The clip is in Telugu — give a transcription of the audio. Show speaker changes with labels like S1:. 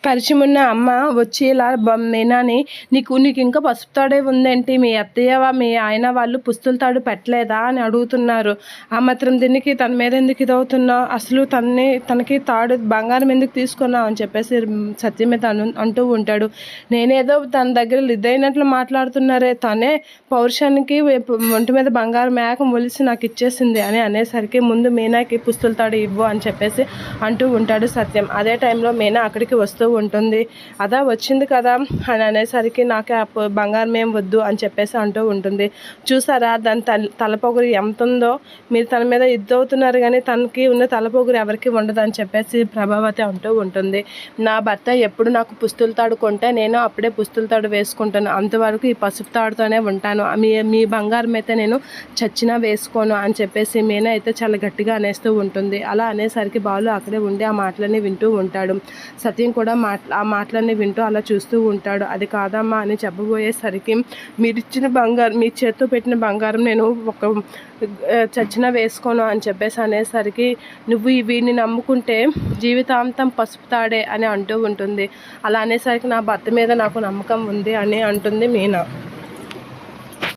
S1: పరిచయం ఉన్న అమ్మ వచ్చి ఇలా మీనాని నీకు ఇంకా పసుపు తాడే ఉందేంటి, మీ అత్తయ్య మీ ఆయన వాళ్ళు పుస్తుల తాడు పెట్టలేదా అని అడుగుతున్నారు. ఆ మాత్రం దీనికి తన మీద ఎందుకు ఇదవుతున్నావు, అసలు తనకి తాడు బంగారం ఎందుకు తీసుకున్నావు అని చెప్పేసి సత్యం మీద అంటూ ఉంటాడు. నేనేదో తన దగ్గర లిద్దయినట్లు మాట్లాడుతున్నారే, తనే పౌరుషానికి ఒంటి మీద బంగారం మేక మొలిసి నాకు ఇచ్చేసింది అని అనేసరికి ముందు మీనాకి పుస్తుల తాడు ఇవ్వు అని చెప్పేసి అంటూ ఉంటాడు సత్యం. అదే టైంలో మీనా అక్కడికి వస్తూ ఉంటుంది. అదా వచ్చింది కదా అని అనేసరికి నాకు ఆ బంగారం ఏం వద్దు అని చెప్పేసి అంటూ ఉంటుంది. చూసారా దాని తలపొగురు ఎంత ఉందో, మీరు తన మీద ఇద్దవుతున్నారు కానీ తనకి ఉన్న తలపొగురు ఎవరికి ఉండదు అని చెప్పేసి ప్రభావతి అంటూ ఉంటుంది. నా భర్త ఎప్పుడు నాకు పుస్తుల తాడు కొంటే నేను అప్పుడే పుస్తుల తాడు వేసుకుంటాను, అంతవరకు ఈ పసుపు తాడుతోనే ఉంటాను, మీ బంగారం అయితే నేను చచ్చినా వేసుకోను అని చెప్పేసి మీనా అయితే చాలా గట్టిగా అనేస్తూ ఉంటుంది. అలా అనేసరికి బాలు అక్కడే ఉండి ఆ మాటలన్నీ వింటూ ఉంటాడు. సత్యం కూడా ఆ మాటలన్నీ వింటూ అలా చూస్తూ ఉంటాడు. అది కాదమ్మా అని చెప్పబోయేసరికి మీరిచ్చిన బంగారం, మీ చేత్తో పెట్టిన బంగారం నేను చచ్చినా వేసుకోను అని చెప్పేసి అనేసరికి నువ్వు వీడిని నమ్ముకుంటే జీవితాంతం పసుపు తాడే అని అంటూ ఉంటుంది. అలా అనేసరికి నా భర్త మీద నాకు నమ్మకం ఉంది అని అంటుంది మీనా.